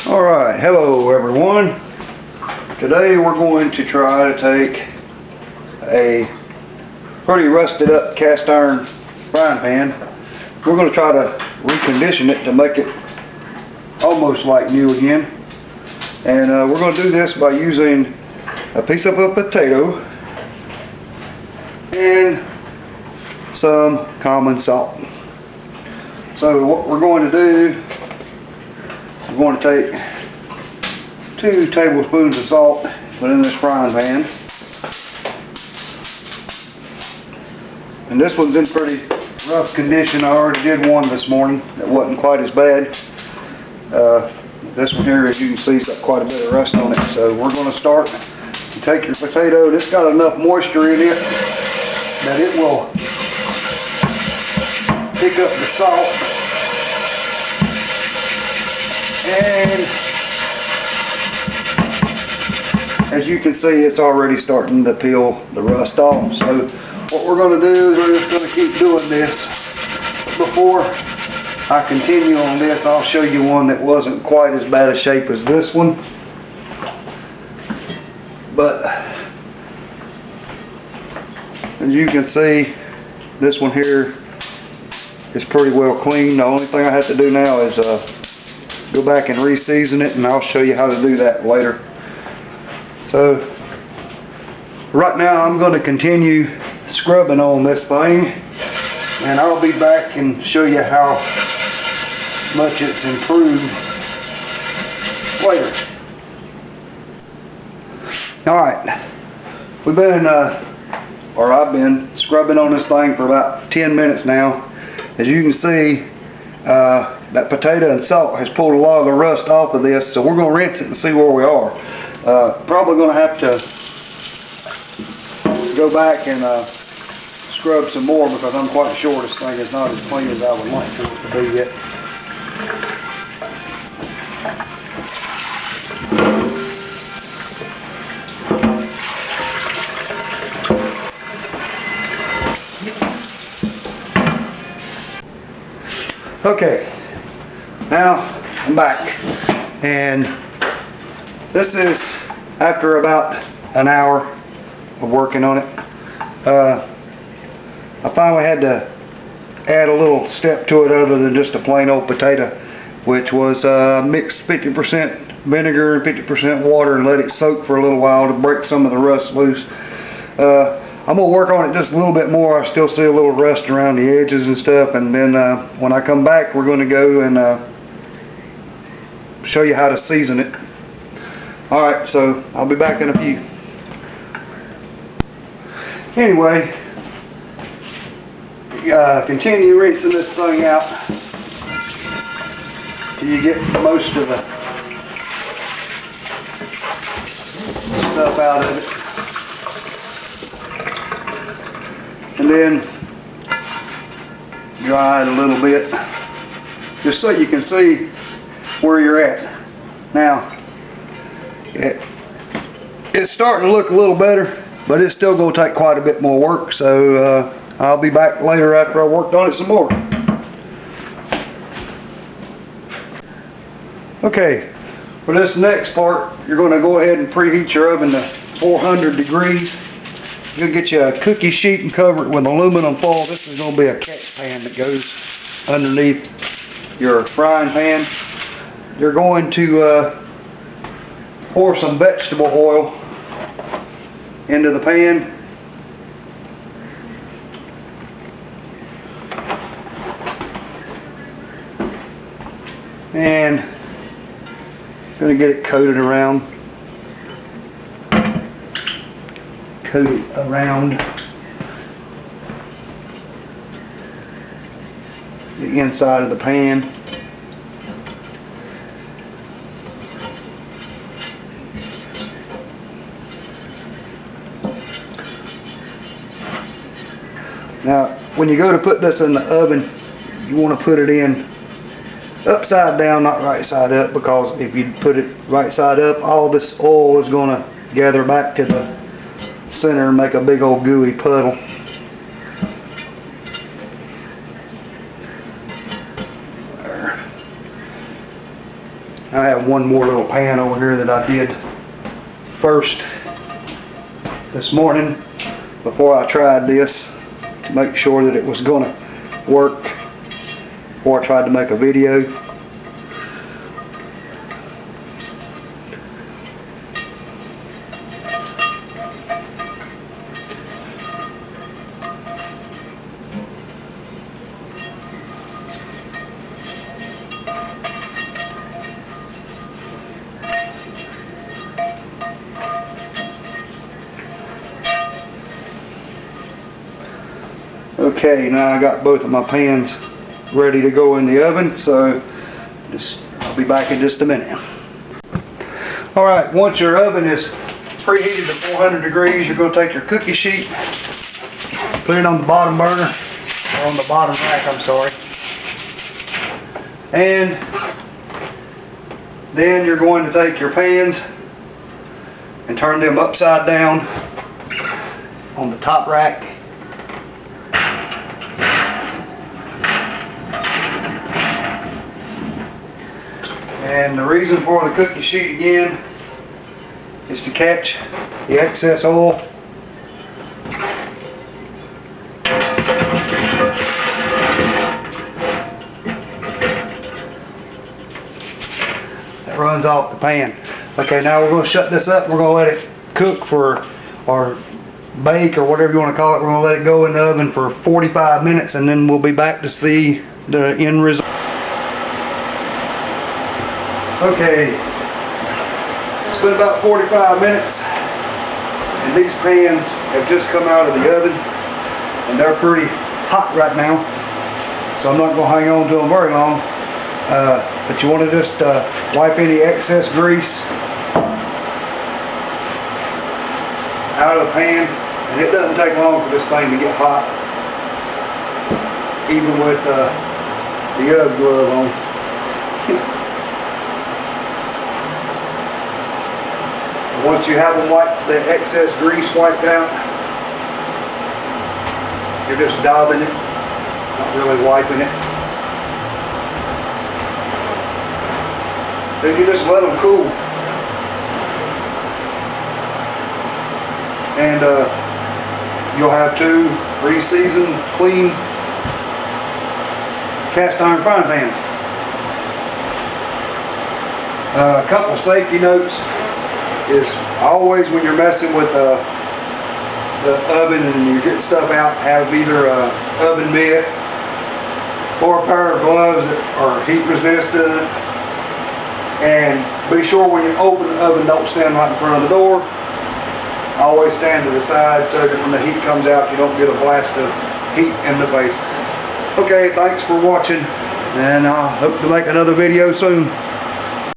Alright, hello everyone. Today we're going to try to take a pretty rusted up cast iron frying pan. We're going to try to recondition it to make it almost like new again. And we're going to do this by using a piece of a potato and some common salt. So what we're going to do, we're going to take 2 tablespoons of salt, put in this frying pan. And this one's in pretty rough condition. I already did one this morning that wasn't quite as bad. This one here, as you can see, has got quite a bit of rust on it. So we're going to start. You take your potato. It's got enough moisture in it that it will pick up the salt. And as you can see, it's already starting to peel the rust off. So what we're going to do is we're just going to keep doing this. Before I continue on this, I'll show you one that wasn't quite as bad a shape as this one. But as you can see, this one here is pretty well clean. The only thing I have to do now is go back and re-season it, and I'll show you how to do that later. So right now I'm going to continue scrubbing on this thing, and I'll be back and show you how much it's improved later. Alright, we've been I've been scrubbing on this thing for about 10 minutes now. As you can see, that potato and salt has pulled a lot of the rust off of this, so we're going to rinse it and see where we are. Probably going to have to go back and scrub some more, because I'm quite sure this thing is not as clean as I would like for it to be yet. Okay, now I'm back, and this is after about an hour of working on it. I finally had to add a little step to it other than just a plain old potato, which was mixed 50% vinegar and 50% water and let it soak for a little while to break some of the rust loose. I'm going to work on it just a little bit more. I still see a little rust around the edges and stuff, and then when I come back, we're going to go and show you how to season it. Alright, so I'll be back in a few. Anyway, continue rinsing this thing out till you get most of the stuff out of it. And then dry it a little bit, just so you can see where you're at. Now, it's starting to look a little better, but it's still going to take quite a bit more work, so I'll be back later after I worked on it some more. Okay, for this next part, you're going to go ahead and preheat your oven to 400 degrees. You'll get you a cookie sheet and cover it with aluminum foil. This is going to be a catch pan that goes underneath your frying pan. You're going to pour some vegetable oil into the pan. And going to get it coated around. Coat it around the inside of the pan. Now, when you go to put this in the oven, you want to put it in upside down, not right side up, because if you put it right side up, all this oil is going to gather back to the center and make a big old gooey puddle. I have one more little pan over here that I did first this morning before I tried this to make sure that it was gonna work before I tried to make a video. Okay, now I got both of my pans ready to go in the oven, so I'll be back in just a minute. Alright, once your oven is preheated to 400 degrees, you're going to take your cookie sheet, put it on the bottom burner, or on the bottom rack, I'm sorry. And then you're going to take your pans and turn them upside down on the top rack. And the reason for the cookie sheet again is to catch the excess oil. That runs off the pan. Okay, now we're going to shut this up. We're going to let it cook for, or bake, or whatever you want to call it. We're going to let it go in the oven for 45 minutes, and then we'll be back to see the end result. Okay, it's been about 45 minutes, and these pans have just come out of the oven, and they're pretty hot right now, so I'm not going to hang on to them very long. But you want to just wipe any excess grease out of the pan, and it doesn't take long for this thing to get hot, even with the UGG glove on. Once you have them the excess grease wiped out, you're just daubing it, not really wiping it. Then you just let them cool. And you'll have two re-seasoned, clean cast iron frying pans. A couple safety notes is always when you're messing with the oven and you get stuff out, have either a oven mitt or a pair of gloves that are heat resistant, and be sure when you open the oven, don't stand right in front of the door. Always stand to the side so that when the heat comes out you don't get a blast of heat in the face. Okay, thanks for watching, and I hope to make another video soon.